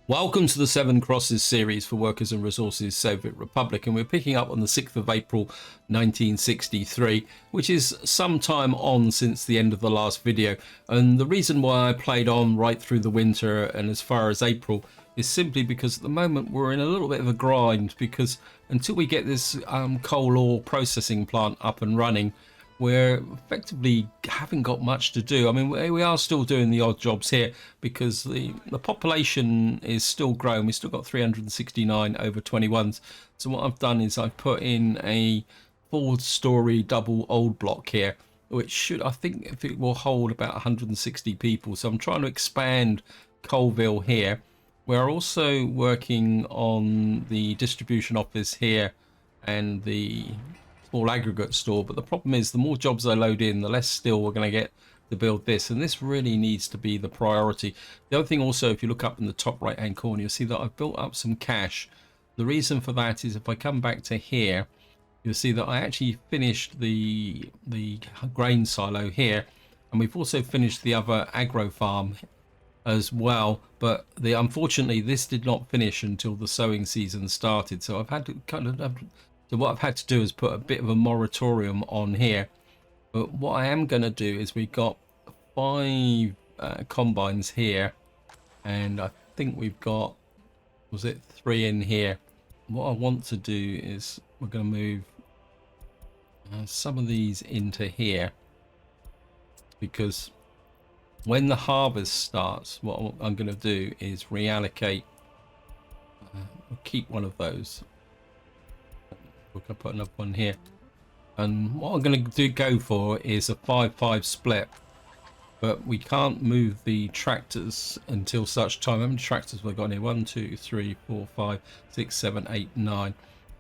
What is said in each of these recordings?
Welcome to the Seven Crosses series for Workers and Resources Soviet Republic, and we're picking up on the 6th of April 1963, which is some time on since the end of the last video. And the reason why I played on right through the winter and as far as April is simply because at the moment we're in a little bit of a grind, because until we get this coal ore processing plant up and running, we're effectively haven't got much to do. I mean, we are still doing the odd jobs here because the population is still growing. We've still got 369 over 21s. So what I've done is I've put in a 4-story double old block here, which should, I think, if it will hold about 160 people. So I'm trying to expand Colville here. We're also working on the distribution office here and the small aggregate store, but the problem is the more jobs I load in, the less steel we're going to get to build this, and this really needs to be the priority. The other thing also, if you look up in the top right hand corner, you'll see that I've built up some cash. The reason for that is if I come back to here, you'll see that I actually finished the grain silo here, and we've also finished the other agro farm as well, but unfortunately this did not finish until the sowing season started, so I've had to so what I've had to do is put a bit of a moratorium on here. But what I am going to do is we've got 5 combines here, and I think we've got, was it 3 in here? What I want to do is we're going to move some of these into here, because when the harvest starts, what I'm going to do is reallocate, keep one of those. We're going to put another one here, and what I'm going to go for is a 5-5 split, but we can't move the tractors until such time. How many tractors we've got here? 1 2 3 4 5 6 7 8 9.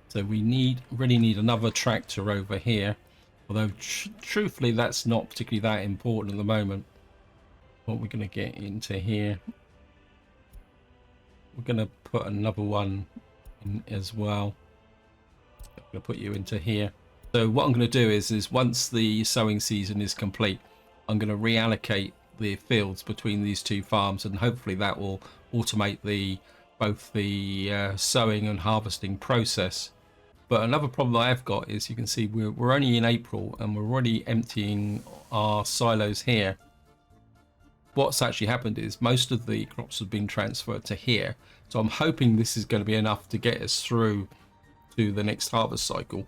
So we really need another tractor over here, although truthfully that's not particularly that important at the moment. What we're going to get into here, we're going to put another one in as well. I'm going to put you into here. So what I'm going to do is once the sowing season is complete, I'm going to reallocate the fields between these 2 farms, and hopefully that will automate both the sowing and harvesting process. But another problem I've got is, you can see we're only in April and we're already emptying our silos here. What's actually happened is most of the crops have been transferred to here, so I'm hoping this is going to be enough to get us through to the next harvest cycle.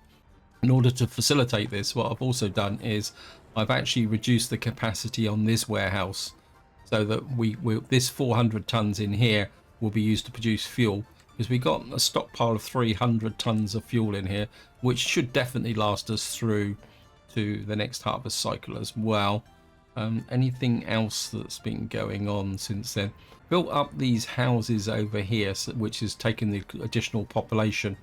In order to facilitate this, what I've also done is I've actually reduced the capacity on this warehouse, so that this 400 tons in here will be used to produce fuel, because we got a stockpile of 300 tons of fuel in here, which should definitely last us through to the next harvest cycle as well. Anything else that's been going on since then? Built up these houses over here, which has taken the additional population.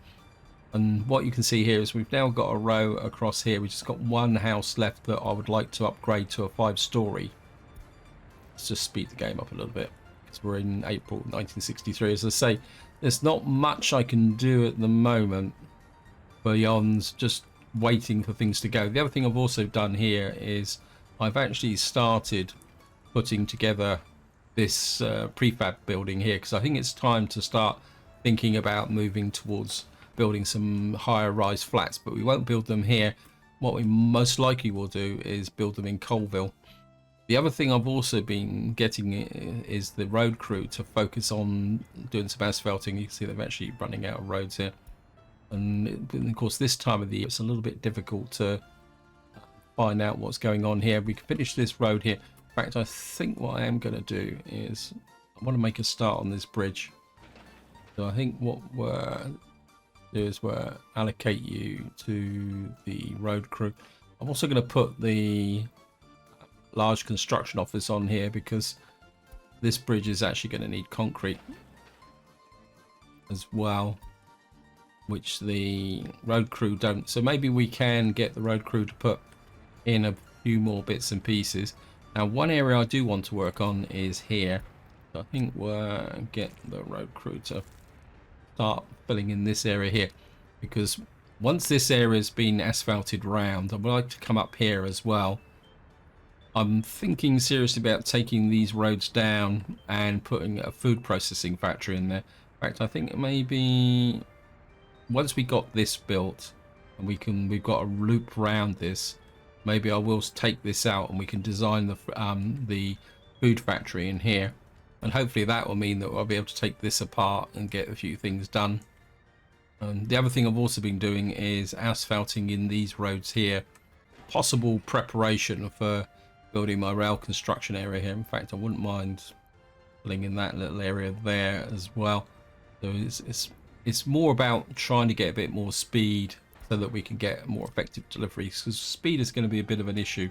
And what you can see here is we've now got a row across here. We've just got one house left that I would like to upgrade to a 5-story. Let's just speed the game up a little bit, because we're in April 1963. As I say, there's not much I can do at the moment beyond just waiting for things to go. The other thing I've also done here is I've actually started putting together this prefab building here, because I think it's time to start thinking about moving towards building some higher rise flats, but we won't build them here. What we most likely will do is build them in Colville. The other thing I've also been getting is the road crew to focus on doing some asphalting. You can see they're actually running out of roads here, and of course this time of the year it's a little bit difficult to find out what's going on here. We can finish this road here. In fact, I think what I am going to do is I want to make a start on this bridge. So I think what we'll do is we'll allocate you to the road crew. I'm also going to put the large construction office on here, because this bridge is actually going to need concrete as well, which the road crew don't. So maybe we can get the road crew to put in a few more bits and pieces. Now, one area I do want to work on is here. So I think we'll get the road crew to start filling in this area here, because once this area has been asphalted round, I would like to come up here as well I'm thinking seriously about taking these roads down and putting a food processing factory in there. In fact, I think maybe once we got this built and we've got a loop around this, maybe I will take this out and we can design the food factory in here, and hopefully that will mean that I'll be able to take this apart and get a few things done. And the other thing I've also been doing is asphalting in these roads here, possible preparation for building my rail construction area here. In fact, I wouldn't mind putting in that little area there as well. So it's more about trying to get a bit more speed so that we can get more effective deliveries, because speed is going to be a bit of an issue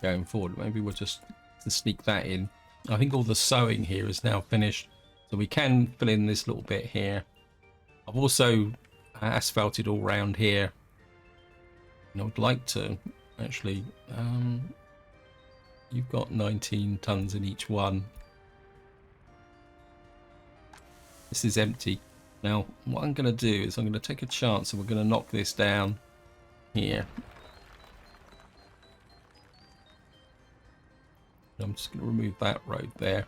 going forward. Maybe we'll just sneak that in. I think all the sowing here is now finished, so we can fill in this little bit here. I've also asphalted all around here, and I would like to actually you've got 19 tons in each one. This is empty. Now what I'm going to do is I'm going to take a chance and we're going to knock this down here. I'm just going to remove that road there,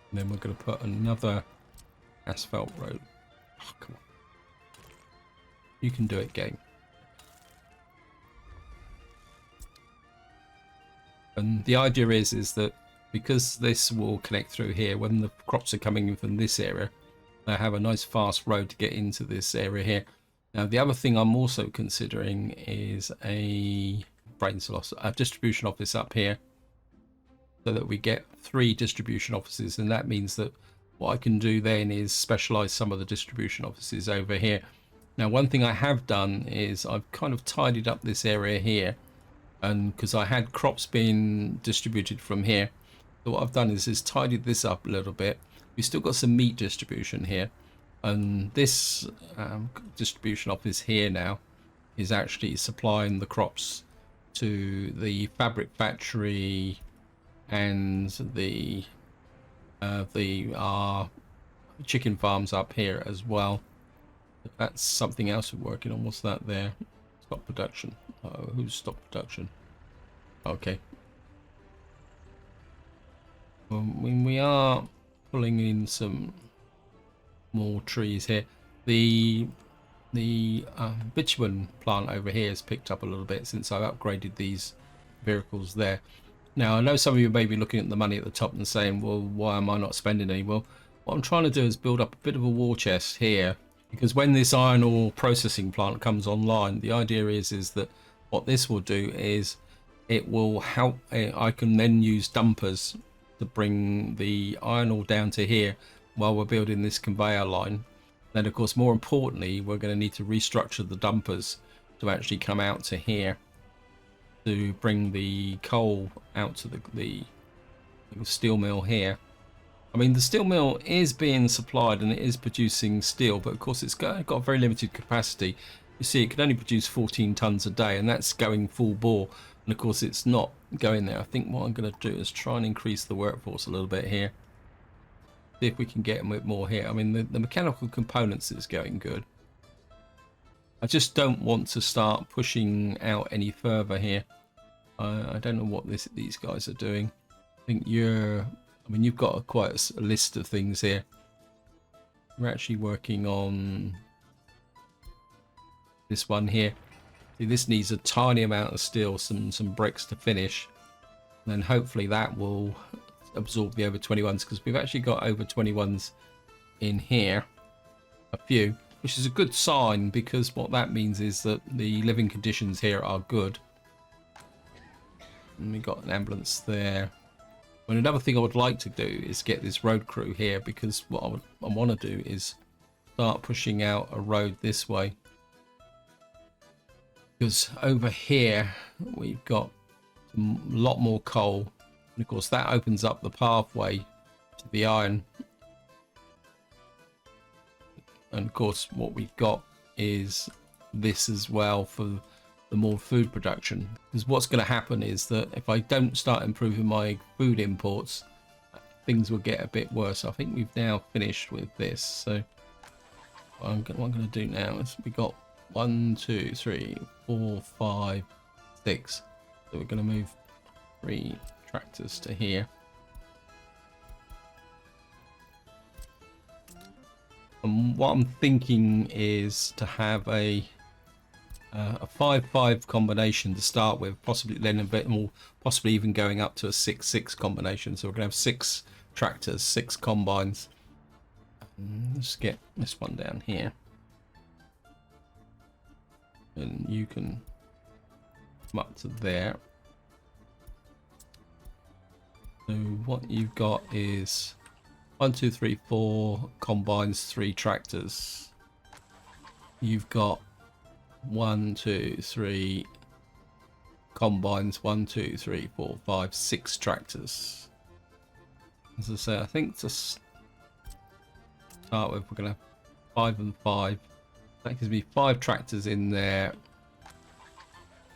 and then we're going to put another asphalt road. Oh, come on. You can do it, game. And the idea is that because this will connect through here, when the crops are coming in from this area, they have a nice fast road to get into this area here. Now the other thing I'm also considering is a distribution office up here, so that we get 3 distribution offices, and that means that what I can do then is specialize some of the distribution offices over here. Now one thing I have done is I've kind of tidied up this area here, and because I had crops being distributed from here, so what I've done is tidied this up a little bit. We've still got some meat distribution here, and this distribution office here now is actually supplying the crops to the fabric factory and the chicken farms up here as well. That's something else we're working on. What's that there? Stop production. Who's stopped production? Okay. We are pulling in some more trees here. The bitumen plant over here has picked up a little bit since I've upgraded these vehicles there. Now I know some of you may be looking at the money at the top and saying, well, why am I not spending any? Well, what I'm trying to do is build up a bit of a war chest here, because when this iron ore processing plant comes online, the idea is that what this will do is it will help. I can then use dumpers to bring the iron ore down to here while we're building this conveyor line. Then of course, more importantly, we're going to need to restructure the dumpers to actually come out to here to bring the coal out to the steel mill here. I mean, the steel mill is being supplied and it is producing steel, but of course it's got very limited capacity. You see, it can only produce 14 tons a day, and that's going full bore. And of course it's not going there. I think what I'm going to do is try and increase the workforce a little bit here. See if we can get a bit more here. I mean, the mechanical components is going good. I just don't want to start pushing out any further here. I don't know what these guys are doing. I think you've got quite a list of things here. We're actually working on this one here. See, this needs a tiny amount of steel, some bricks to finish, and then hopefully that will absorb the over 21s, because we've actually got over 21s in here, a few, which is a good sign, because what that means is that the living conditions here are good. And we got an ambulance there. And another thing I would like to do is get this road crew here, because what I want to do is start pushing out a road this way. Because over here we've got a lot more coal, and of course that opens up the pathway to the iron. And of course what we've got is this as well for the more food production. Because what's going to happen is that if I don't start improving my food imports, things will get a bit worse. I think we've now finished with this. So what I'm going to do now is we got 1, 2, 3, 4, 5, 6. So we're going to move 3 tractors to here. And what I'm thinking is to have a 5-5 combination to start with, possibly then a bit more, possibly even going up to a 6-6 combination. So we're going to have 6 tractors, 6 combines. Let's get this one down here. And you can come up to there. So what you've got is 1, 2, 3, 4 combines, 3 tractors. You've got 1, 2, 3 combines, 1, 2, 3, 4, 5, 6 tractors. As I say, I think to start with, we're going to have 5 and 5. That gives me 5 tractors in there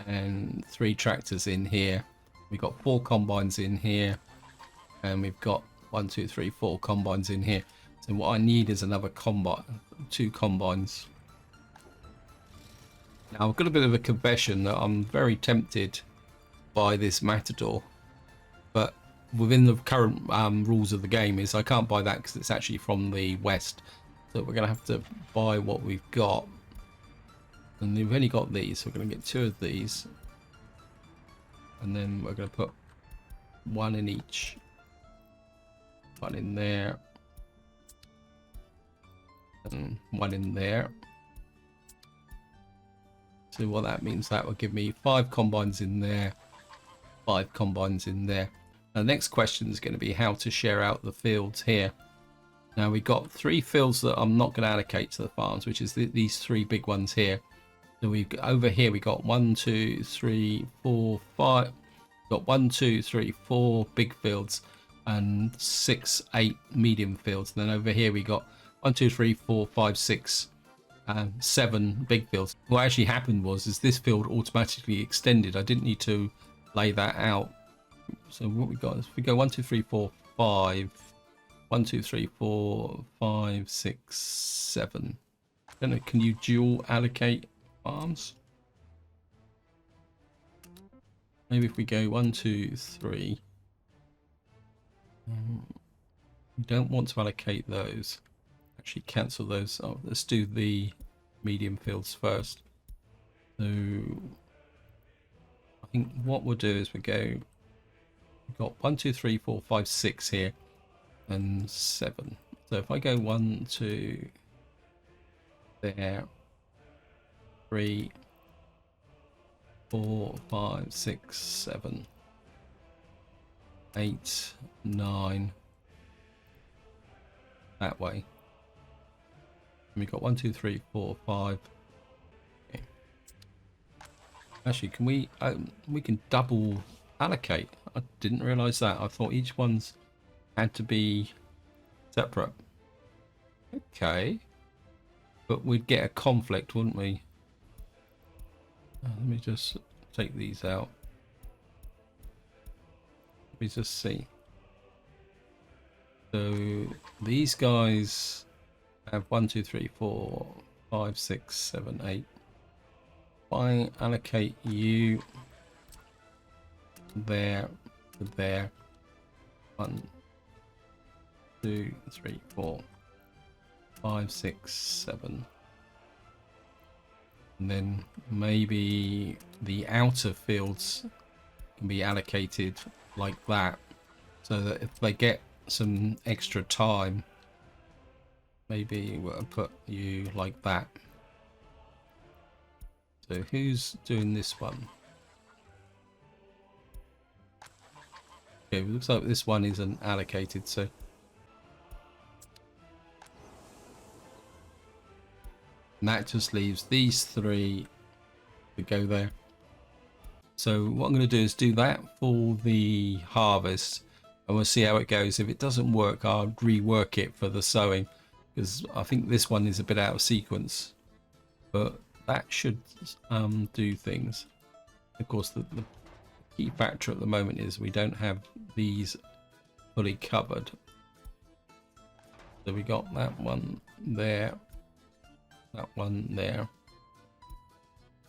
and 3 tractors in here. We've got 4 combines in here, and we've got 1, 2, 3, 4 combines in here. So what I need is another combine, 2 combines. Now I've got a bit of a confession that I'm very tempted by this Matador, but within the current rules of the game is I can't buy that because it's actually from the West. So we're going to have to buy what we've got. And we've only got these, so we're going to get 2 of these. And then we're going to put 1 in each. 1 in there. And 1 in there. So what that means, that will give me 5 combines in there. 5 combines in there. Now the next question is going to be how to share out the fields here. Now we've got 3 fields that I'm not going to allocate to the farms, which is these 3 big ones here. So we've got, over here we got 1, 2, 3, 4, 5. We've got 1, 2, 3, 4 big fields and 6, 8 medium fields. And then over here we got 1, 2, 3, 4, 5, 6, 7 big fields. What actually happened was this field automatically extended. I didn't need to lay that out. So what we got is we go 1, 2, 3, 4, 5. 1, 2, 3, 4, 5, 6, 7. I don't know, can you dual allocate farms? Maybe if we go 1, 2, 3. We don't want to allocate those. Actually cancel those. Oh, let's do the medium fields first. So I think what we'll do is we go, we've got 1, 2, 3, 4, 5, 6 here. And 7. So if I go 1, 2, there, 3, 4, 5, 6, 7, 8, 9, that way. And we've got 1, 2, 3, 4, 5. Okay. Actually, can we can double allocate? I didn't realize that. I thought each one's had to be separate. Okay, but we'd get a conflict, wouldn't we? Let me just take these out. Let me just see. So these guys have 1, 2, 3, 4, 5, 6, 7, 8. If I allocate you there to there, 1, 2, 3, 4, 5, 6, 7. And then maybe the outer fields can be allocated like that, so that if they get some extra time, maybe we'll put you like that. So who's doing this one? Okay, it looks like this one isn't allocated, so and that just leaves these 3 to go there. So what I'm going to do is do that for the harvest, and we'll see how it goes. If it doesn't work, I'll rework it for the sowing, because I think this one is a bit out of sequence, but that should do things. Of course, the key factor at the moment is we don't have these fully covered. So we got that one there, that one there.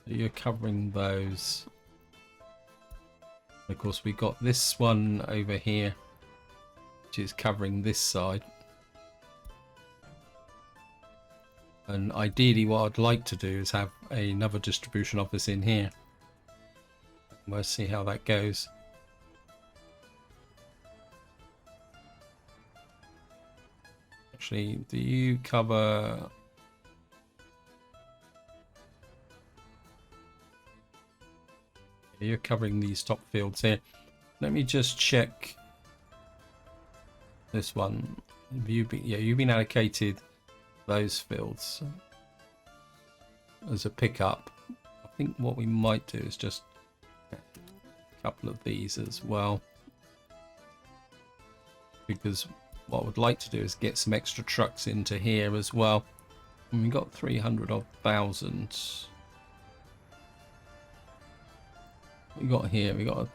So you're covering those. Of course, we've got this one over here, which is covering this side. And ideally what I'd like to do is have another distribution office in here. We'll see how that goes. Actually, do you cover... You're covering these top fields here. Let me just check this one. You've been allocated those fields as a pickup. I think what we might do is just a couple of these as well, because what I would like to do is get some extra trucks into here as well. And we got 300 odd thousand. We got here, we got a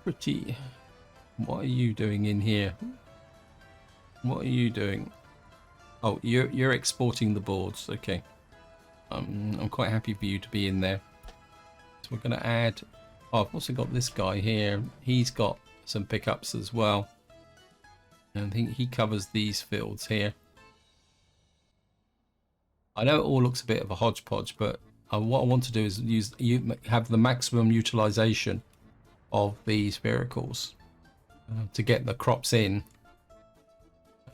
pretty... What are you doing in here? What are you doing? Oh, you're exporting the boards. Okay. I'm quite happy for you to be in there. So we're going to add... Oh, I've also got this guy here. He's got some pickups as well. And I think he covers these fields here. I know it all looks a bit of a hodgepodge, but what I want to do is have the maximum utilization of these vehicles to get the crops in.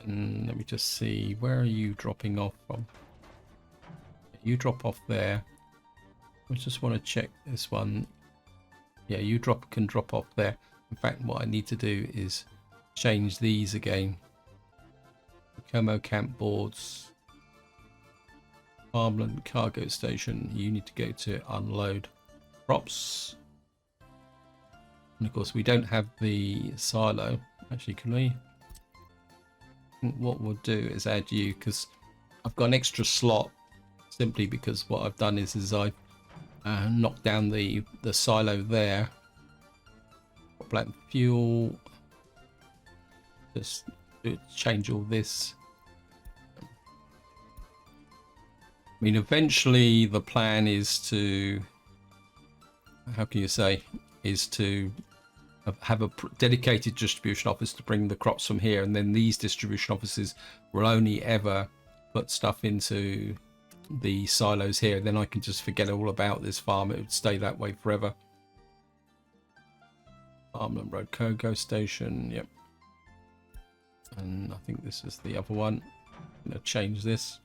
And let me just see, where are you dropping off from? You drop off there. I just want to check this one. Yeah, you can drop off there. In fact, what I need to do is change these again. Como camp boards. Farmland cargo station. You need to go to unload crops. And of course, we don't have the silo. Actually, can we? What we'll do is add you, because I've got an extra slot simply because what I've done is I've knocked down the silo there. Black fuel. Just change all this. I mean, eventually the plan is to, how can you say, is to have a dedicated distribution office to bring the crops from here, and then these distribution offices will only ever put stuff into the silos here. Then I can just forget all about this farm. It would stay that way forever. Farmland Road Cargo Station, yep. And I think this is the other one. I'm going to change this.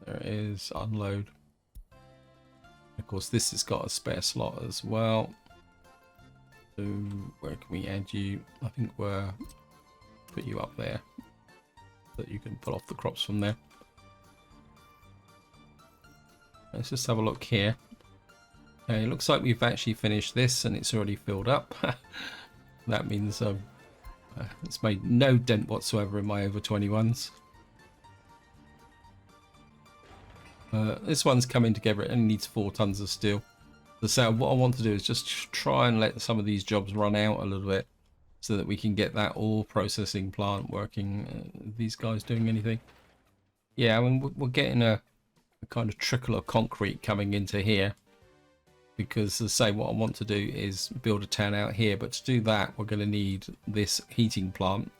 There it is, unload. Of course, this has got a spare slot as well. So where can we add you? I think we'll put you up there so that you can pull off the crops from there. Let's just have a look here. Okay, it looks like we've actually finished this and it's already filled up. That means it's made no dent whatsoever in my over 21s. This one's coming together. It only needs 4 tons of steel. So what I want to do is just try and let some of these jobs run out a little bit so that we can get that ore processing plant working. These guys doing anything? Yeah, I mean, we're getting a kind of trickle of concrete coming into here, because as I say, what I want to do is build a town out here, but to do that we're going to need this heating plant,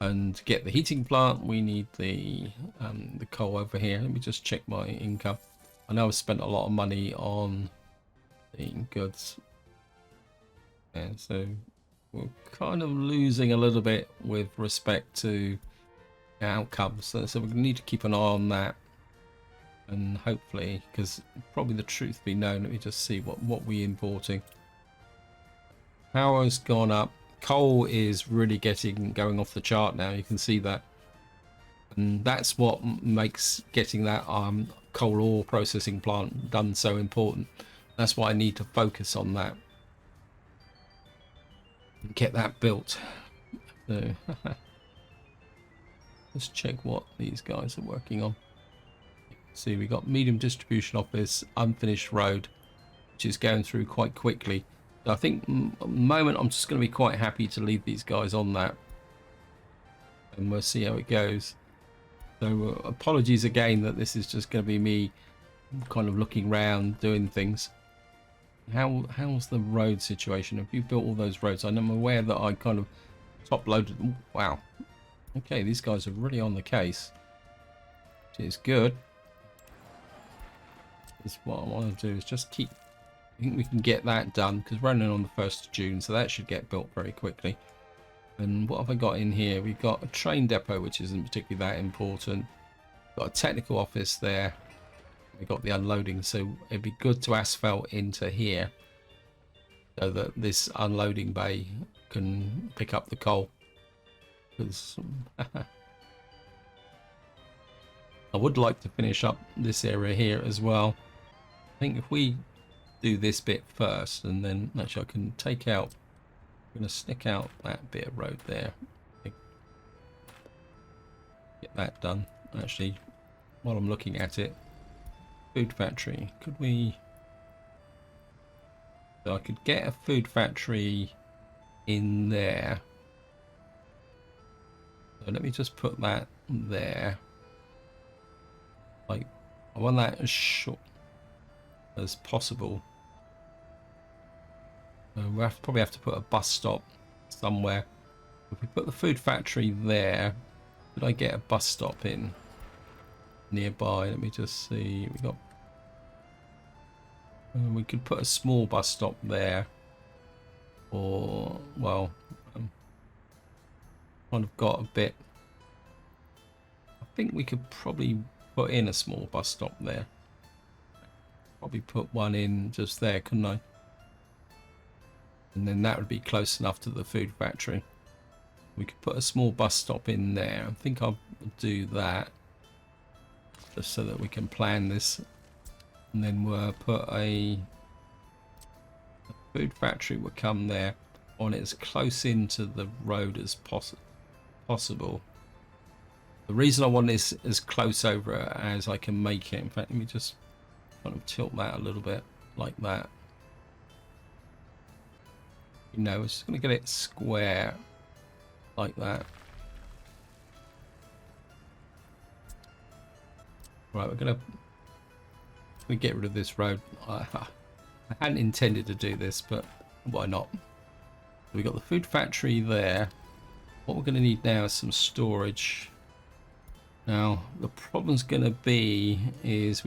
and to get the heating plant we need the coal over here. Let me just check my income. I know I've spent a lot of money on the goods, and so we're kind of losing a little bit with respect to outcomes, so we need to keep an eye on that. And hopefully, because probably the truth be known, let me just see what we're importing. Power's gone up. Coal is really going off the chart now. You can see that, and that's what makes getting that coal ore processing plant done so important. That's why I need to focus on that and get that built. So let's check what these guys are working on. See, we got medium distribution office, unfinished road, which is going through quite quickly. So I think at the moment I'm just going to be quite happy to leave these guys on that, and we'll see how it goes. So apologies again that this is just going to be me kind of looking around doing things. how's the road situation? Have you built all those roads? I'm aware that I kind of top loaded them. Wow. Okay, these guys are really on the case, which is good. Is what I want to do is just keep. I think we can get that done because we're running on the 1st of June, so that should get built very quickly. And what have I got in here? We've got a train depot, which isn't particularly that important. Got a technical office there. We've got the unloading, so it'd be good to asphalt into here so that this unloading bay can pick up the coal. Because I would like to finish up this area here as well. I think if we do this bit first, and then actually I can take out, I'm going to stick out that bit of road there. Get that done. Actually, while I'm looking at it, food factory, could we, so I could get a food factory in there. So let me just put that there. Like, I want that as short as possible. We'll probably have to put a bus stop somewhere. If we put the food factory there, could I get a bus stop in nearby? Let me just see. We got. We could put a small bus stop there, or well, kind of got a bit. I think we could probably put in a small bus stop there. Probably put one in just there, couldn't I? And then that would be close enough to the food factory. We could put a small bus stop in there. I think I'll do that just so that we can plan this. And then we'll put a food factory will come there on it as close into the road as possible. The reason I want this as close over as I can make it. In fact, let me just kind of tilt that a little bit like that. You know, we're just going to get it square like that. Right, we're going to get rid of this road. I hadn't intended to do this, but why not? We've got the food factory there. What we're going to need now is some storage. Now, the problem's going to be is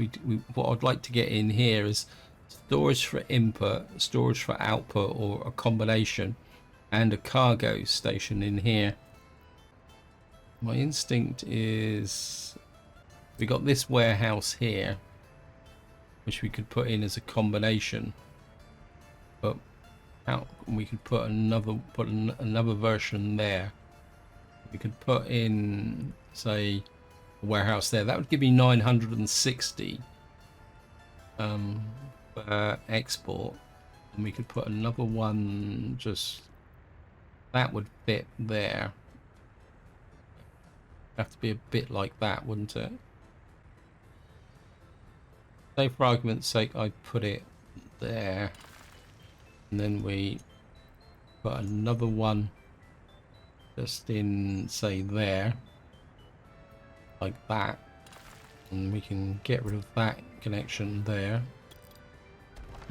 what I'd like to get in here is storage for input, storage for output, or a combination, and a cargo station in here. My instinct is we got this warehouse here, which we could put in as a combination, but out we could put another version there. We could put in, say, a warehouse there. That would give me 960 for export, and we could put another one just that would fit there. Have to be a bit like that, wouldn't it? Say for argument's sake I put it there, and then we put another one just in, say, there like that, and we can get rid of that connection there.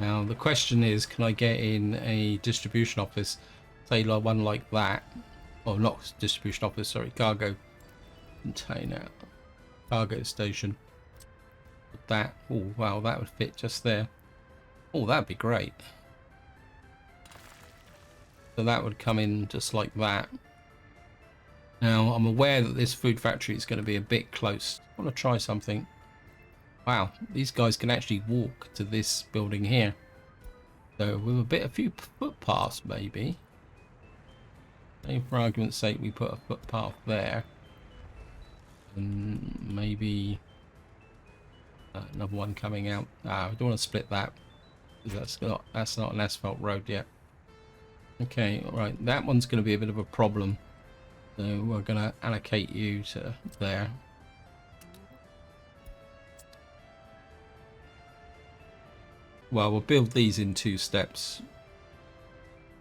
Now the question is, can I get in a distribution office, say like one like that, or not distribution office, sorry, cargo container, cargo station. That, oh wow, that would fit just there. Oh, that'd be great. So that would come in just like that. Now I'm aware that this food factory is going to be a bit close. I want to try something. Wow, these guys can actually walk to this building here. So with a few footpaths maybe. Say for argument's sake we put a footpath there. And maybe another one coming out. I don't want to split that, because that's not an asphalt road yet. Okay, all right, that one's going to be a bit of a problem. So we're going to allocate you to there. Well, we'll build these in 2 steps.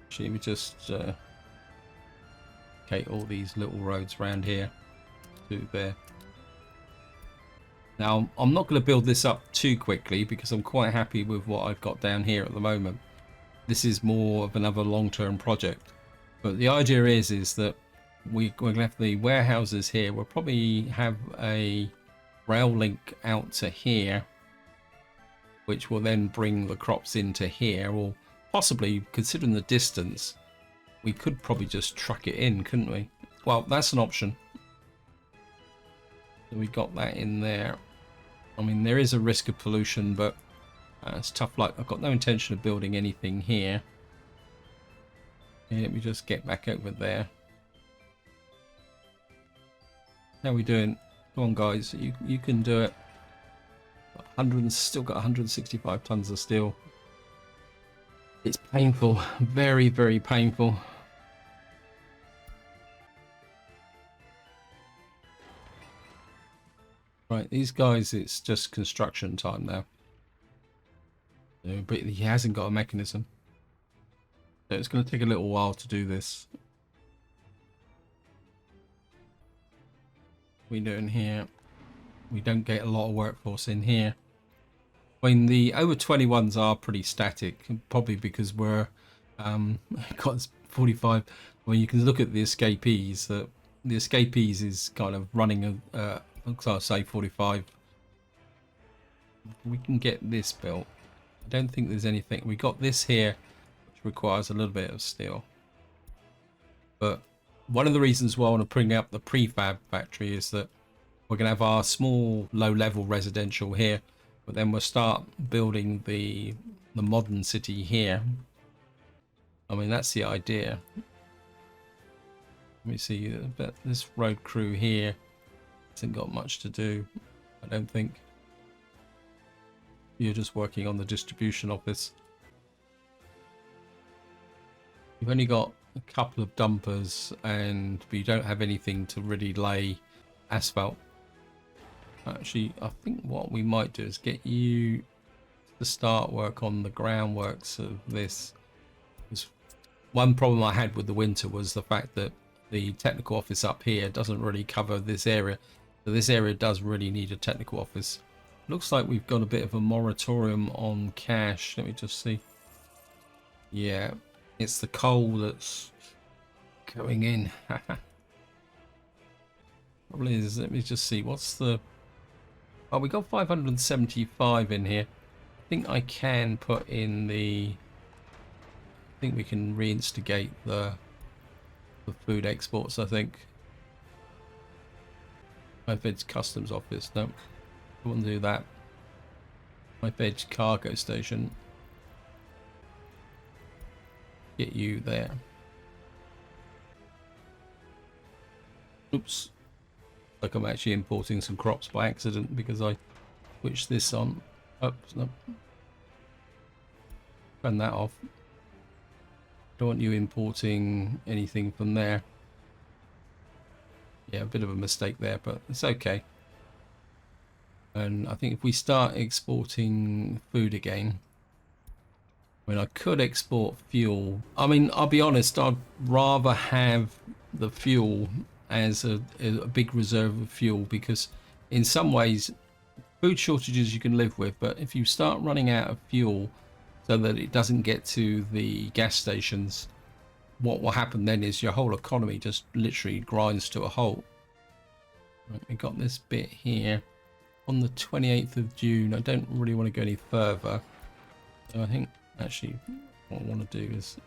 Actually, we just allocate all these little roads around here to there. Now, I'm not going to build this up too quickly because I'm quite happy with what I've got down here at the moment. This is more of another long-term project. But the idea is that we're going to have the warehouses here. We'll probably have a rail link out to here, which will then bring the crops into here, or possibly, considering the distance, we could probably just truck it in, couldn't we? Well, that's an option. So we got that in there. I mean, there is a risk of pollution, but it's tough luck. I've got no intention of building anything here. Let me just get back over there. How are we doing? Come on, guys. You can do it. 100, still got 165 tons of steel. It's painful. Very, very painful. Right, these guys, it's just construction time now. But he hasn't got a mechanism. So it's going to take a little while to do this. What are we doing here? We don't get a lot of workforce in here. I mean, the over 21s are pretty static, probably because we're got 45. I mean, you can look at the escapees. The escapees is kind of running I'll say 45. We can get this built. I don't think there's anything. We got this here, which requires a little bit of steel. But one of the reasons why I want to bring up the prefab factory is that we're going to have our small low-level residential here, but then we'll start building the modern city here. I mean, that's the idea. Let me see. But this road crew here hasn't got much to do, I don't think. You're just working on the distribution office. You've only got a couple of dumpers, and you don't have anything to really lay asphalt. Actually, I think what we might do is get you to start work on the groundworks of this. Because one problem I had with the winter was the fact that the technical office up here doesn't really cover this area. So this area does really need a technical office. Looks like we've got a bit of a moratorium on cash. Let me just see. Yeah, it's the coal that's going in. Probably is. Let me just see. What's the... Oh, we got 575 in here. I think I can put in the... I think we can reinstigate the food exports, I think. My Fed's customs office. No, I wouldn't do that. My Fed's cargo station. Get you there. Oops. Like I'm actually importing some crops by accident because I switched this on. Oops, no. Turn that off. Don't want you importing anything from there. Yeah, a bit of a mistake there, but it's okay. And I think if we start exporting food again, I mean, I could export fuel. I mean, I'll be honest, I'd rather have the fuel as a big reserve of fuel, because in some ways food shortages you can live with, but if you start running out of fuel so that it doesn't get to the gas stations, what will happen then is your whole economy just literally grinds to a halt. Right, we got this bit here on the 28th of June. I don't really want to go any further, so I think actually what I want to do is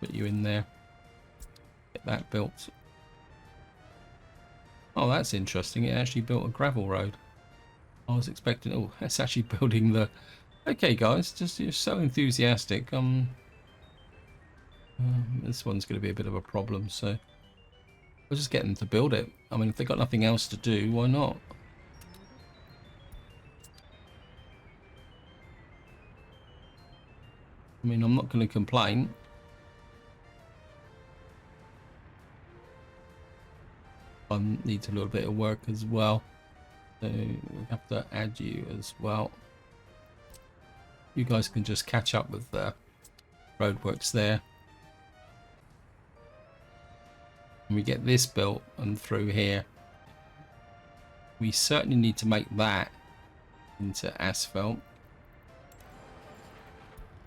put you in there, get that built. Oh, that's interesting. It actually built a gravel road. I was expecting... Oh, it's actually building the... Okay, guys, just you're so enthusiastic. This one's going to be a bit of a problem, so we'll just get them to build it. I mean, if they've got nothing else to do, why not? I mean, I'm not going to complain. Needs a little bit of work as well, so we have to add you as well. You guys can just catch up with the roadworks there, and we get this built and through here. we certainly need to make that into asphalt.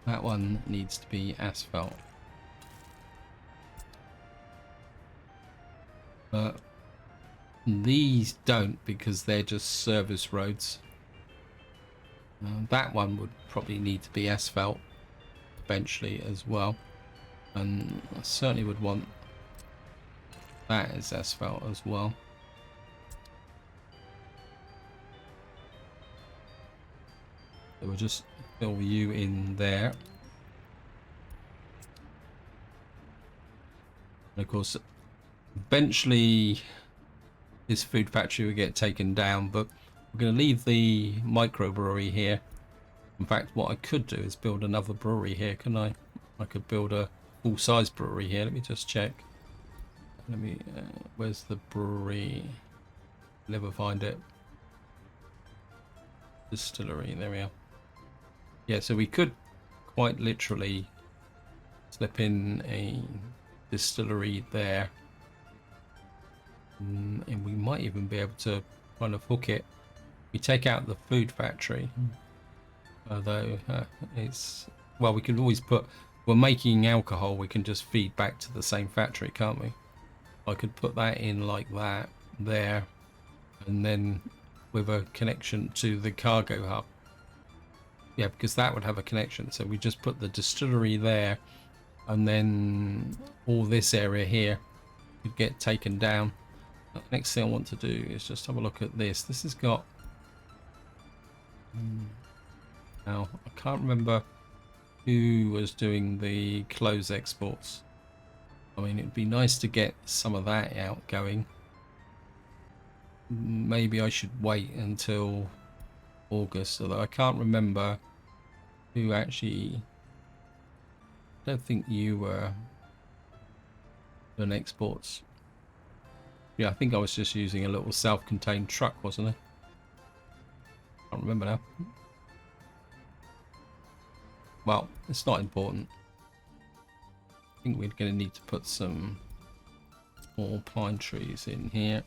That one needs to be asphalt. But these don't, because they're just service roads. That one would probably need to be asphalt eventually as well. And I certainly would want that as asphalt as well. So we'll just fill you in there. And of course, eventually this food factory will get taken down, but we're going to leave the microbrewery here. In fact, what I could do is build another brewery here, can I? I could build a full-size brewery here. Let me just check. Let me, where's the brewery? Never find it. Distillery, there we are. Yeah, so we could quite literally slip in a distillery there. And we might even be able to kind of hook it. We take out the food factory. Although it's, well, we can always put, we're making alcohol, we can just feed back to the same factory, can't we? I could put that in like that there, and then with a connection to the cargo hub. Yeah, because that would have a connection. So we just put the distillery there, and then all this area here could get taken down. Next thing I want to do is just have a look at this. This has got, now I can't remember who was doing the clothes exports. I mean, it'd be nice to get some of that out going. Maybe I should wait until August, although I can't remember who actually, I don't think you were doing exports. Yeah, I think I was just using a little self-contained truck, wasn't I? Can't remember now. Well, it's not important. I think we're going to need to put some more pine trees in here,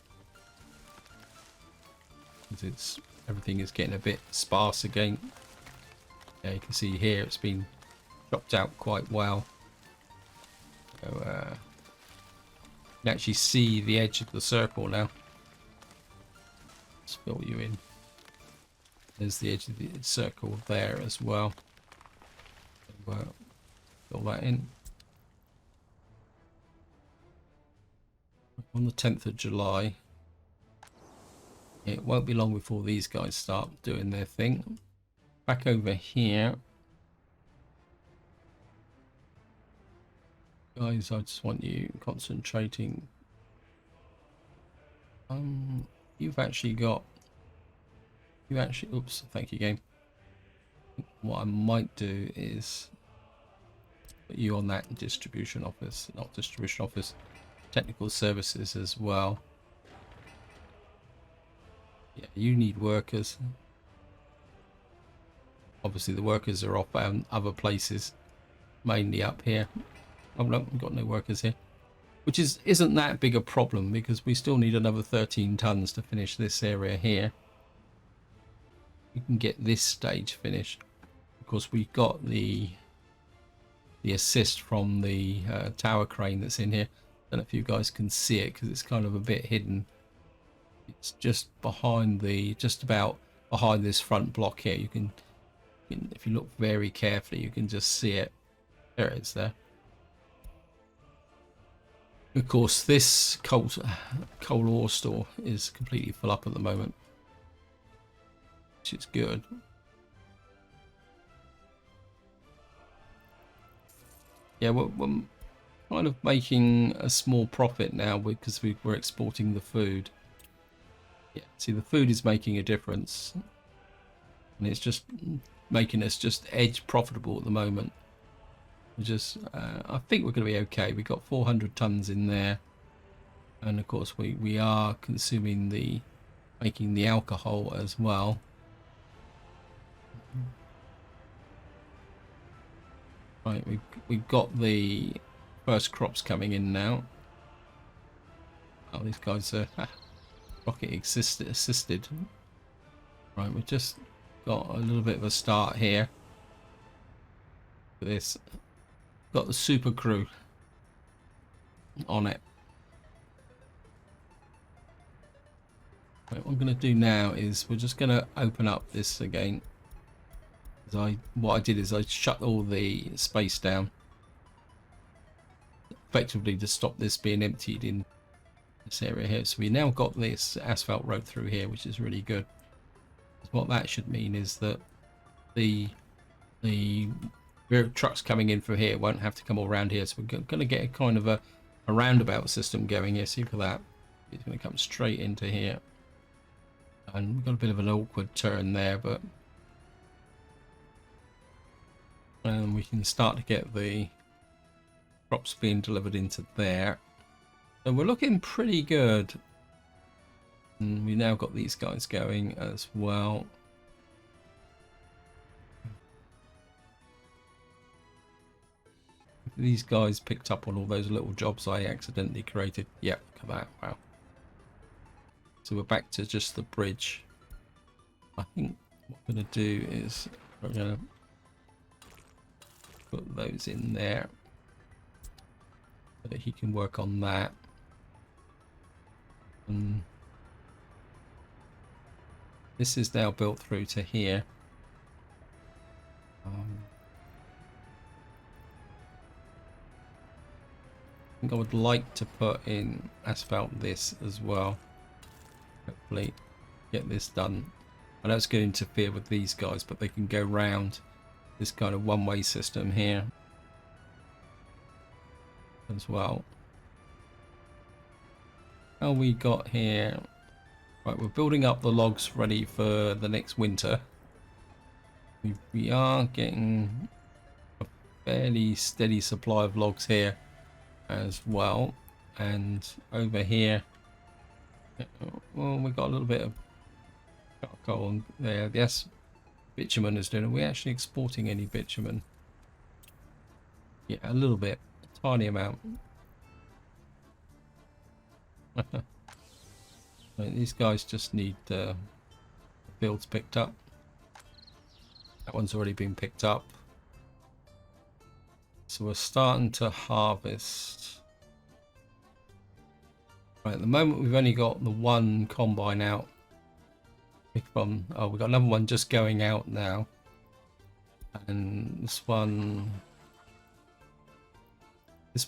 because everything is getting a bit sparse again. Yeah, you can see here it's been chopped out quite well. So you can actually see the edge of the circle now. Let's fill you in. There's the edge of the circle there as well. So, fill that in. On the 10th of July. It won't be long before these guys start doing their thing. Back over here. Guys, I just want you concentrating. You've actually got... Oops, thank you, game. What I might do is put you on that distribution office, not distribution office, technical services as well. Yeah, you need workers. Obviously the workers are off other places, mainly up here. Oh no, we've got no workers here, which isn't that big a problem, because we still need another 13 tons to finish this area here. We can get this stage finished. Of course, we got the assist from the tower crane that's in here. I don't know if you guys can see it because it's kind of a bit hidden. It's just behind just about behind this front block here. You can, if you look very carefully, you can just see it. There it is there. Of course, this coal ore store is completely full up at the moment, which is good. Yeah, we're kind of making a small profit now because we're exporting the food. Yeah, see, the food is making a difference, and it's just making us just edge profitable at the moment. I think we're going to be okay. We got 400 tons in there, and of course we are consuming making the alcohol as well. Right, we've got the first crops coming in now. Oh, these guys are rocket assisted. Right, we've just got a little bit of a start here. For this, got the super crew on it. Right, what I'm going to do now is we're just going to open up this again. What I did is I shut all the space down, effectively to stop this being emptied in this area here. So we now got this asphalt road through here, which is really good. What that should mean is that the trucks coming in from here won't have to come all around here. So we're going to get a kind of a roundabout system going here. See for that, it's going to come straight into here, and we've got a bit of an awkward turn there, but we can start to get the crops being delivered into there. So we're looking pretty good. And we now got these guys going as well. These guys picked up on all those little jobs I accidentally created. Yep, look at that. Wow. So we're back to just the bridge. I think what we're going to do is we're going to put those in there so that he can work on that. And this is now built through to here. I think I would like to put in asphalt this as well. Hopefully get this done. I know it's going to interfere with these guys, but they can go round this kind of one-way system here as well. How we got here? Right, we're building up the logs ready for the next winter. We are getting a fairly steady supply of logs here as well, and over here, well, we got a little bit of charcoal there. Yes, bitumen is doing. Are we actually exporting any bitumen? Yeah, a little bit, a tiny amount. These guys just need fields picked up. That one's already been picked up. So we're starting to harvest. Right, at the moment we've only got the one combine out. Oh, we've got another one just going out now. And this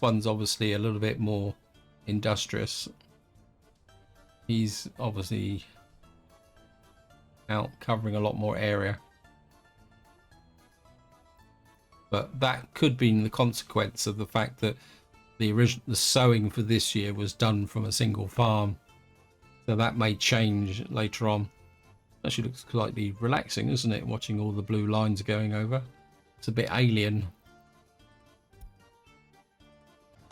one's obviously a little bit more industrious. He's obviously out covering a lot more area. But that could be the consequence of the fact that the sowing for this year was done from a single farm. So that may change later on. Actually looks slightly relaxing, isn't it? Watching all the blue lines going over. It's a bit alien.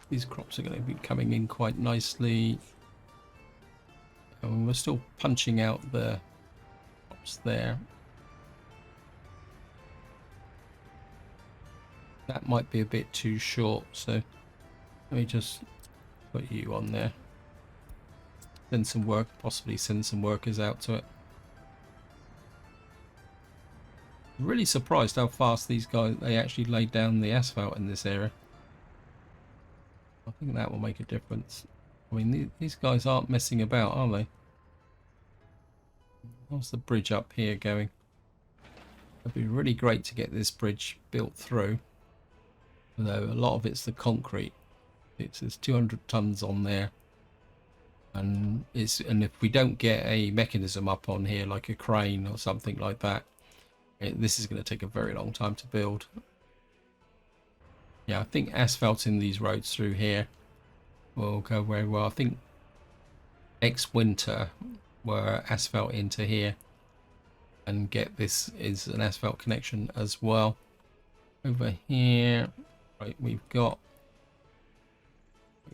These crops are going to be coming in quite nicely. And we're still punching out the crops there. That might be a bit too short, so let me just put you on there. Send some work, possibly send some workers out to it. I'm really surprised how fast these guys, they actually laid down the asphalt in this area. I think that will make a difference. I mean, these guys aren't messing about, are they? How's the bridge up here going? It'd be really great to get this bridge built through. Although a lot of it's the concrete. There's 200 tons on there. And if we don't get a mechanism up on here, like a crane or something like that, this is going to take a very long time to build. Yeah, I think asphalting these roads through here will go very well. I think next winter we're asphalt into here and get this is an asphalt connection as well. Over here, right, we've got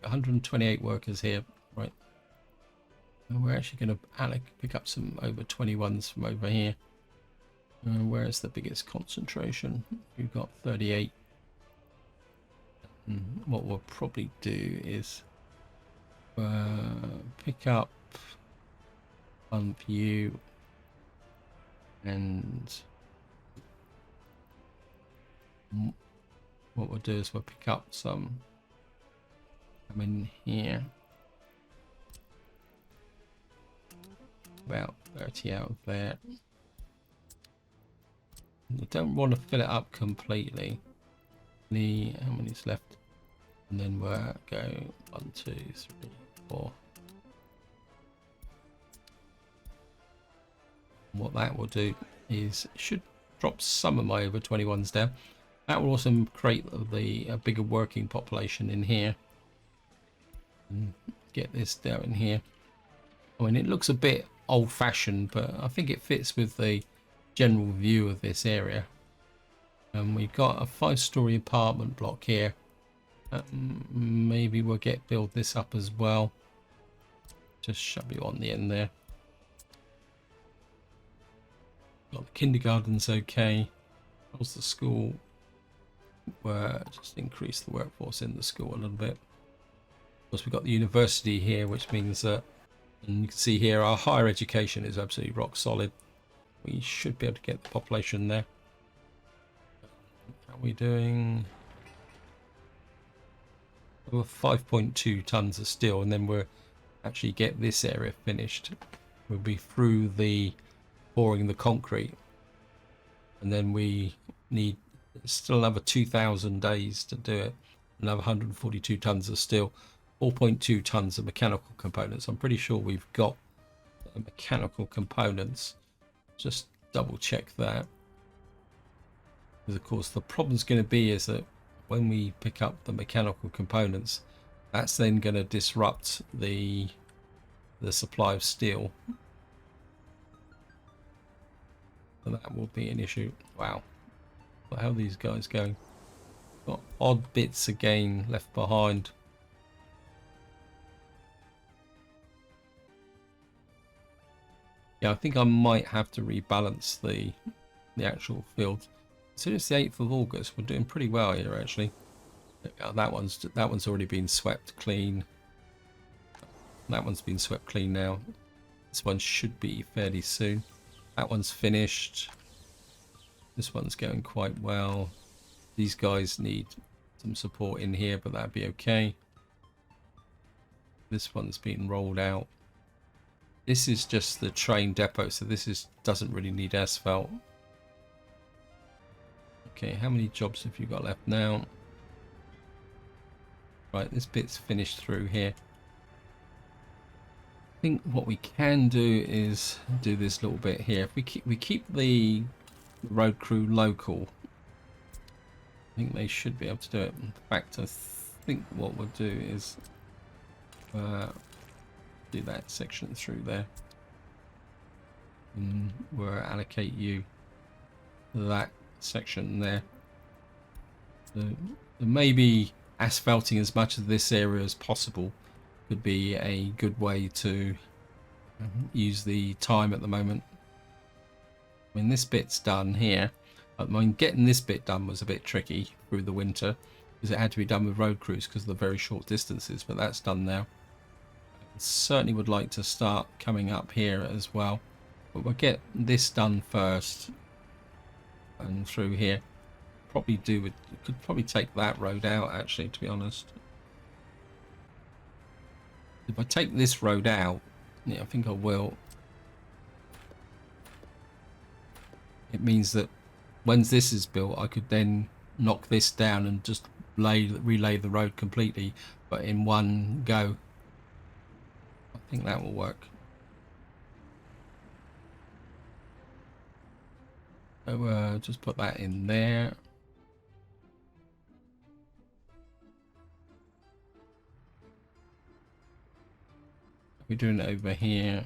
128 workers here, right? And we're actually going to pick up some over 21s from over here. Where's the biggest concentration? We've got 38. And what we'll probably do is pick up One for you. And what we'll do is we'll pick up some. Come in here. About 30 out of there. I don't want to fill it up completely. How many's left? And then we'll go 1, 2, 3, 4. What that will do is it should drop some of my over 21s down. That will also create a bigger working population in here. And get this down in here. I mean, it looks a bit old-fashioned, but I think it fits with the general view of this area. And we've got a 5-story apartment block here. Maybe we'll build this up as well. Just shove you on the end there. Got the kindergarten's okay. How's the school? Just increase the workforce in the school a little bit. Of course, we've got the university here, which means that, and you can see here, our higher education is absolutely rock solid. We should be able to get the population there. How are we doing? We're 5.2 tons of steel, and then we'll actually get this area finished. We'll be through the pouring the concrete, and then we need still another 2,000 days to do it. Another 142 tons of steel, 4.2 tons of mechanical components. I'm pretty sure we've got mechanical components. Just double check that, because of course the problem's going to be is that when we pick up the mechanical components, that's then going to disrupt the supply of steel. So that will be an issue. Wow. How are these guys going? Got odd bits again left behind. Yeah, I think I might have to rebalance the actual field. So it's the 8th of August. We're doing pretty well here, actually. That one's already been swept clean. That one's been swept clean now. This one should be fairly soon. That one's finished. This one's going quite well. These guys need some support in here, but that'd be okay. This one's been rolled out. This is just the train depot, so this doesn't really need asphalt. Okay, how many jobs have you got left now? Right, this bit's finished through here. I think what we can do is do this little bit here. If we keep the road crew local, I think they should be able to do it. In fact, I think what we'll do is do that section through there, and we'll allocate you that section there. So maybe asphalting as much of this area as possible could be a good way to use the time at the moment. I mean, this bit's done here. I mean, getting this bit done was a bit tricky through the winter because it had to be done with road crews because of the very short distances, but that's done now. I certainly would like to start coming up here as well, but we'll get this done first and through here. Could probably take that road out, actually, to be honest. If I take this road out, yeah, I think I will. It means that once this is built, I could then knock this down and just relay the road completely, but in one go. I think that will work. So just put that in there. We're doing it over here.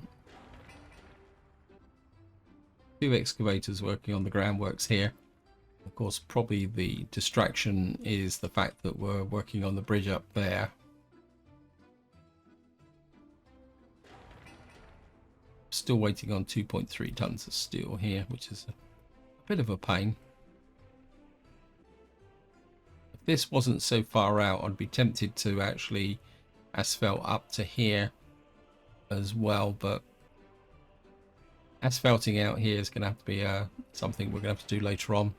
2 excavators working on the groundworks here. Of course, probably the distraction is the fact that we're working on the bridge up there. Still waiting on 2.3 tons of steel here, which is a bit of a pain. If this wasn't so far out, I'd be tempted to actually asphalt up to here as well, but asphalting out here is going to have to be something we're going to have to do later on.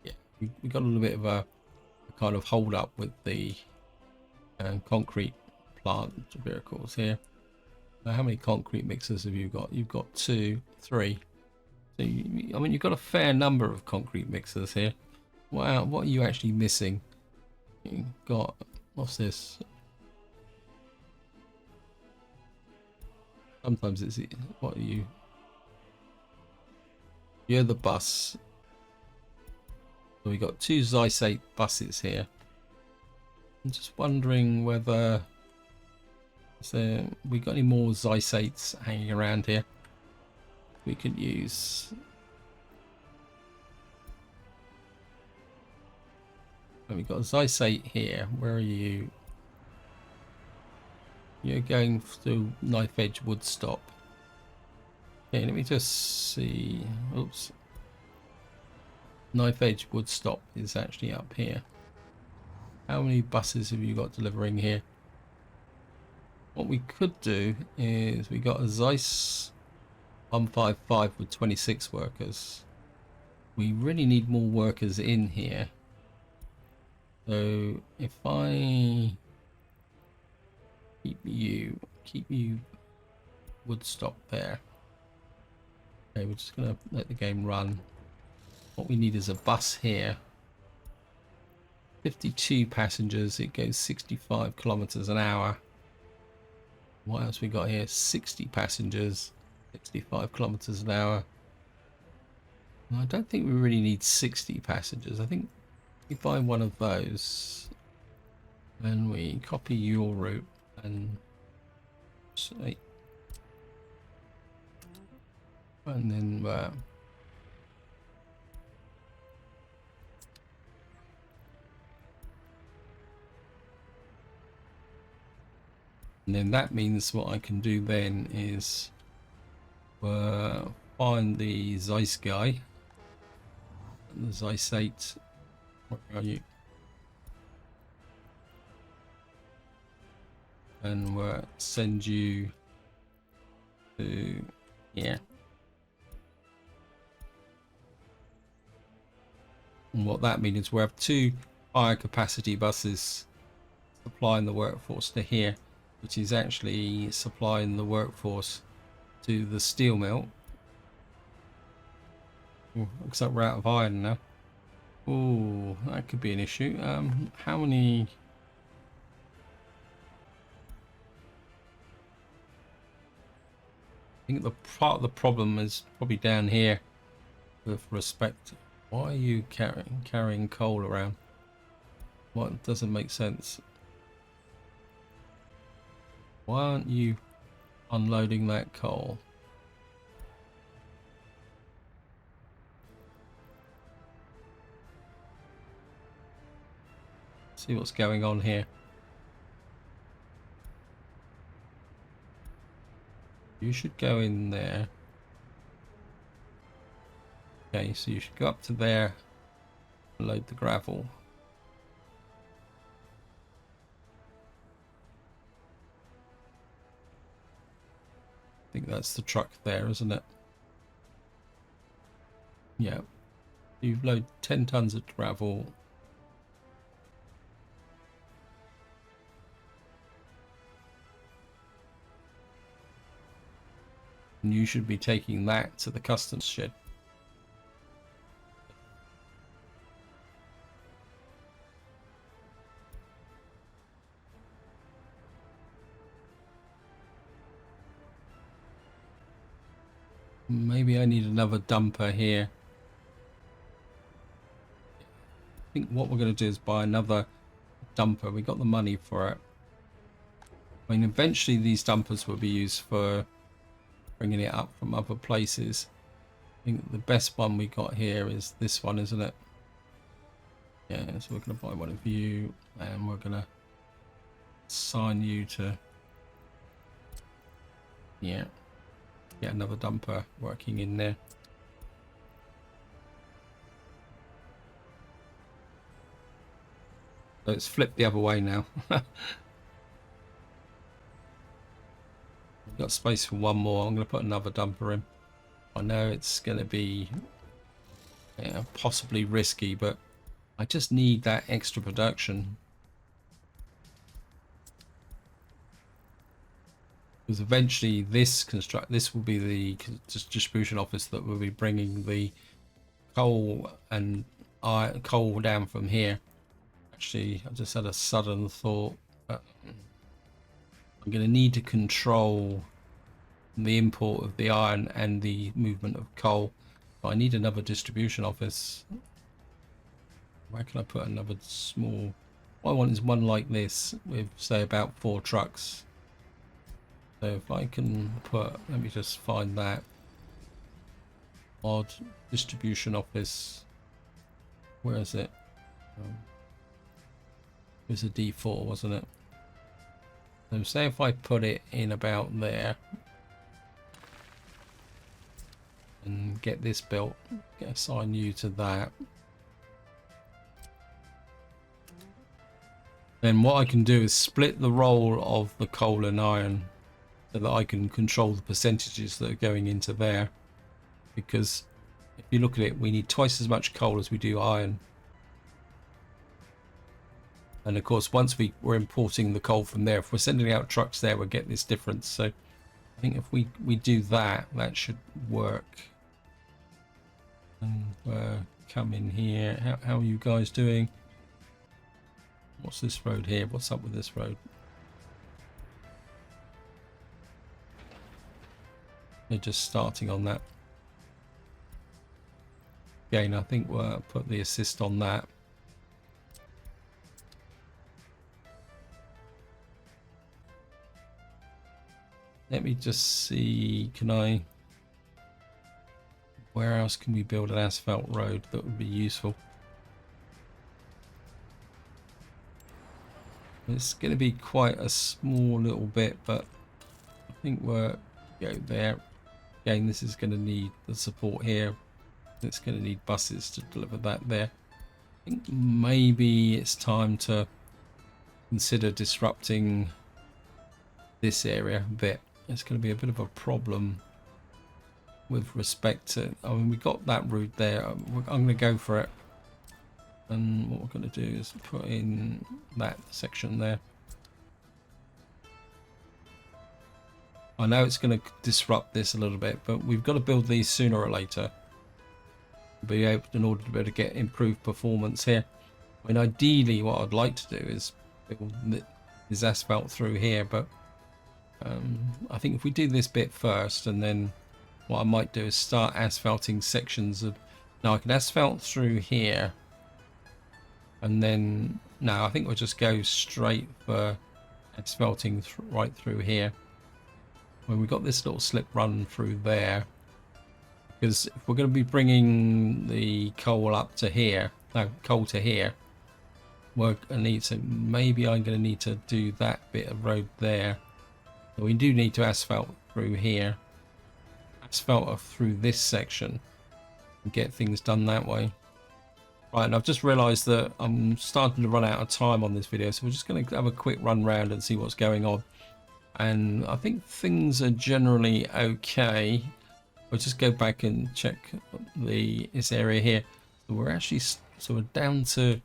Yeah, we got a little bit of a kind of hold up with the concrete plant vehicles here. Now, how many concrete mixers have you got? You've got 2, 3. So I mean, you've got a fair number of concrete mixers here. Wow, what are you actually missing? You've got, what's this? Sometimes it's, what are you? You're the bus. So we got 2 Zeiss buses here. I'm just wondering whether we got any more Zeiss 8s hanging around here we could use. And we've got a Zeiss 8 here. Where are you? You're going through knife edge wood stop. Okay, let me just see. Oops. Knife edge wood stop is actually up here. How many buses have you got delivering here? What we could do is we got a Zeiss 155 with 26 workers. We really need more workers in here. So if I keep you wood stop there. Okay, we're just gonna let the game run. What we need is a bus here. 52 passengers, it goes 65 kilometers an hour. What else we got here? 60 passengers, 65 kilometers an hour. I don't think we really need 60 passengers. I think if we find one of those and we copy your route and say, and then that means what I can do then is find the Zeiss guy, the Zeiss 8. Where are you? And we'll send you to here. And what that means is we have 2 higher capacity buses supplying the workforce to here, which is actually supplying the workforce to the steel mill. Ooh, looks like we're out of iron now. Oh, that could be an issue. How many? I think the part of the problem is probably down here with respect. Why are you carrying coal around? What doesn't make sense? Why aren't you unloading that coal? See what's going on here. You should go in there. Okay, so you should go up to there and load the gravel. I think that's the truck there, isn't it? Yeah. You've loaded 10 tons of gravel. And you should be taking that to the customs shed. Maybe I need another dumper here. I think what we're going to do is buy another dumper. We got the money for it. I mean, eventually these dumpers will be used for bringing it up from other places. I think the best one we got here is this one, isn't it? Yeah, so we're going to buy one of you and we're going to assign you to, yeah, get another dumper working in there. So it's flipped the other way now. We've got space for one more. I'm going to put another dumper in. I know it's going to be possibly risky, but I just need that extra production. Because eventually this will be the distribution office that will be bringing the coal and coal down from here. Actually, I just had a sudden thought. I'm going to need to control the import of the iron and the movement of coal. But I need another distribution office. Where can I put another small? What I want is one like this with, say, about 4 trucks. So if I can put, let me just find that odd distribution office. Where is it? It was a D4, wasn't it? So say if I put it in about there and get this built, assign you to that. Then what I can do is split the role of the coal and iron so that I can control the percentages that are going into there. Because if you look at it, we need twice as much coal as we do iron. And of course, once we're importing the coal from there, if we're sending out trucks there, we'll get this difference. So I think if we do that, that should work. And come in here. How are you guys doing? What's this road here? What's up with this road? They're just starting on that. Again, I think we'll put the assist on that. Let me just see, where else can we build an asphalt road that would be useful? It's going to be quite a small little bit, but I think we'll go there. Again, this is going to need the support here. It's going to need buses to deliver that there. I think maybe it's time to consider disrupting this area a bit. It's going to be a bit of a problem with respect to, I mean, we got that route there. I'm going to go for it. And what we're going to do is put in that section there. I know it's going to disrupt this a little bit, but we've got to build these sooner or later. Be able, in order to be able to get improved performance here. I mean, ideally, what I'd like to do is build this asphalt through here, but I think if we do this bit first, and then what I might do is start asphalting sections of. Now I can asphalt through here. And then, no, I think we'll just go straight for asphalting right through here. When we've got this little slip run through there. Because if we're going to be bringing the coal up to here, no, coal to here, we're going to need to, maybe I'm going to need to do that bit of road there. So we do need to asphalt through here. Asphalt through this section and get things done that way. Right, and I've just realised that I'm starting to run out of time on this video, so we're just going to have a quick run round and see what's going on. And I think things are generally okay. We'll just go back and check this area here. So we're actually we're down to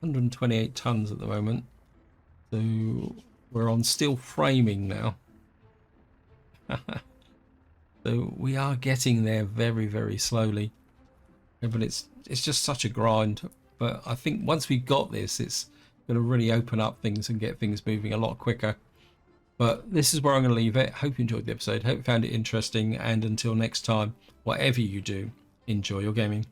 128 tons at the moment. So we're on steel framing now. So we are getting there very, very slowly. Yeah, but it's just such a grind. But I think once we've got this, it's going to really open up things and get things moving a lot quicker. But this is where I'm going to leave it. Hope you enjoyed the episode. Hope you found it interesting. And until next time, whatever you do, enjoy your gaming.